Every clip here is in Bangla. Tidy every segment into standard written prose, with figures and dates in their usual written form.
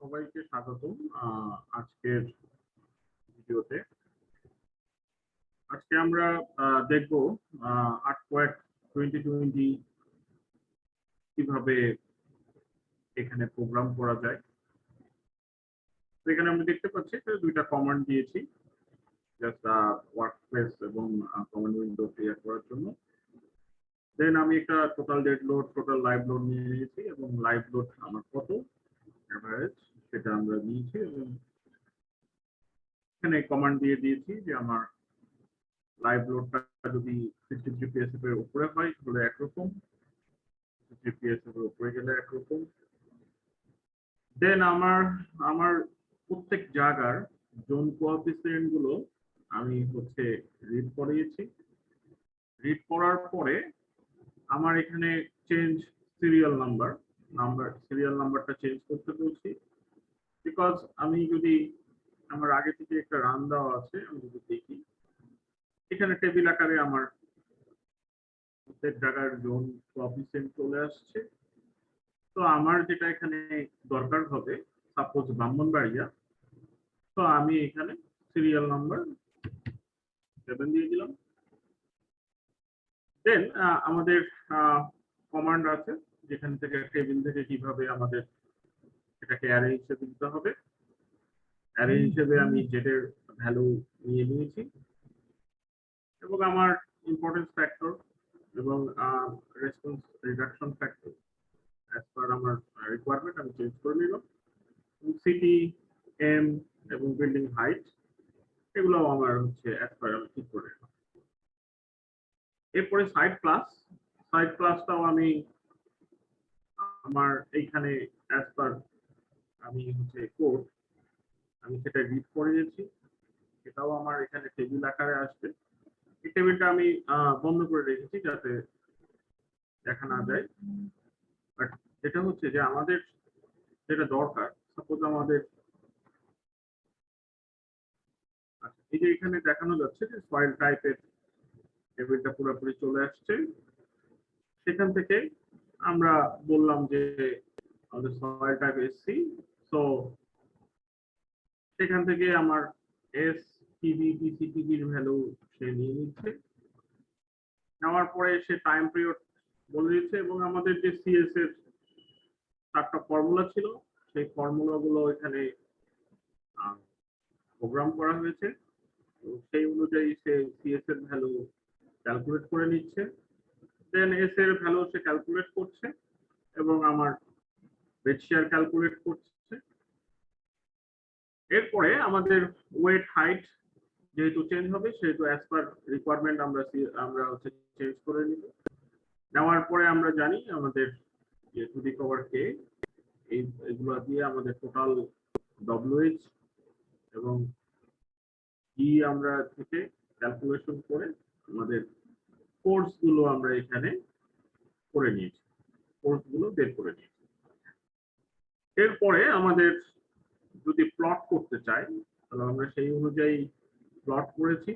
সবাইকে স্বাগতম আজকের ভিডিওতে। আজকে আমরা দেখব আর্টওয়ার্ক 2020 কিভাবে এখানে প্রোগ্রাম করা যায়। তো এখানে আমরা দেখতে পাচ্ছি দুইটা কমান্ড দিয়েছি জাস্ট ওয়ার্কস্পেস এবং কমান্ড উইন্ডো ক্লিয়ার করার জন্য। দেন আমি একটা total dead load, total live load নিয়ে নিয়েছি এবং লাইভ লোড আমার কত এভারেজ সেটা আমরা নিয়েছি এবং এখানে কমান্ড দিয়ে দিয়েছি যে আমার লাইভ লোডটা যদি 60 জিপিএস এর উপরে হয় তাহলে একরকম, জিপিএস এর উপরে গেলে একরকম। দেন আমার প্রত্যেক জায়গার জোন কোএফিসিয়েন্ট গুলো আমি রিড করিয়েছি। রিড করার পরে আমার এখানে চেঞ্জ সিরিয়াল নাম্বারটা চেঞ্জ করতে বলছি, বিকজ আমি যদি আমার আগে থেকে একটা রান দেওয়া আছে, আমি যদি দেখি এখানে টেবিল আকারে আমার প্রত্যেক জায়গার জোন কোএফিসিয়েন্ট চলে আসছে। তো আমার যেটা এখানে দরকার হবে, সাপোজ ব্রাহ্মণবাড়িয়া, তো আমি এখানে সিরিয়াল নাম্বার 7 দিয়ে দিলাম। দেন আমাদের কমান্ড আছে যেখান থেকে টেবিল থেকে কিভাবে আমাদের এটাকে অ্যারে হিসেবে দিতে হবে। অ্যারে হিসেবে আমি জেডের ভ্যালু নিয়ে নিয়েছি এবং আমার ইম্পর্টেন্স ফ্যাক্টর এবং response reduction factor as per আমার রিকোয়ারমেন্ট আমি চেঞ্জ করে নিলাম। সিটি, এম এবং বিল্ডিং হাইট এগুলো আমার অ্যাজ পার আমি ঠিক করে নিলাম। এরপরে সাইড ক্লাসটাও আমি আমার এইখানে অ্যাজ পার আমি কোড আমি সেটা রিড করে নিয়েছি, এটাও আমার এখানে টেবিল আকারে আসবে। এই টেবিলটা আমি বন্ধ করে রেখেছি যাতে দেখা না যায়। বাট এটা যে আমাদের যেটা দরকার, সাপোজ আমাদের এই যে এখানে দেখানো যাচ্ছে যে সয়েল টাইপের টেবিলটা পুরোপুরি চলে আসছে। সেখান থেকে আমরা বললাম যে আমাদের সয়েল টাইপ এসসি, সো সেখান থেকে আমার এস টিভি বিসিটিভির ভ্যালু সে নিয়ে নিচ্ছে। নেওয়ার পরে সে টাইম পিরিয়ড বলে দিচ্ছে এবং আমাদের যে সিএস এর 4টা ফর্মুলা ছিল সেই ফর্মুলাগুলো এখানে প্রোগ্রাম করা হয়েছে। সেই অনুযায়ী সে সিএস এর ভ্যালু ক্যালকুলেট করে নিচ্ছে। দেন এস এর ভ্যালু সে ক্যালকুলেট করছে এবং আমার রেশিয়ার ক্যালকুলেট করছে। এরপরে আমাদের ওয়েট হাইট যেহেতু চেঞ্জ হবে সেহেতু অ্যাজ পার রিকোয়ারমেন্ট আমরা চেঞ্জ করে নিব। নেওয়ার পরে আমরা জানি আমাদের যে টু দি পাওয়ার কে এইগুলো দিয়ে আমাদের টোটাল ডব্লিউএইচ এবং ই আমরা থেকে ক্যালকুলেশন করে আমাদের ফোর্স গুলো আমরা এখানে করে নিয়েছি, ফোর্স গুলো বের করে নিয়েছি। এরপরে আমাদের যদি প্লট করতে চাই তাহলে আমরা সেই অনুযায়ী প্লট করেছি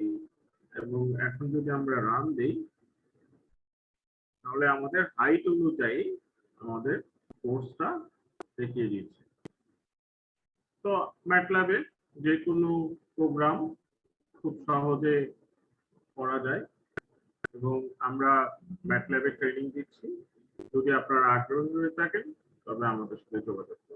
এবং এখন যদি আমরা রান দেই তাহলে আমাদের হাইট অনুযায়ী আমাদের ফোর্সটা দেখিয়ে দিচ্ছে। তো ম্যাটল্যাবে যে কোনো প্রোগ্রাম খুব সহজে করা যায় এবং আমরা ম্যাটল্যাবে ট্রেনিং দিচ্ছি। যদি আপনারা আগ্রহী হয়ে থাকেন তবে আমাদের সাথে যোগাযোগ করুন।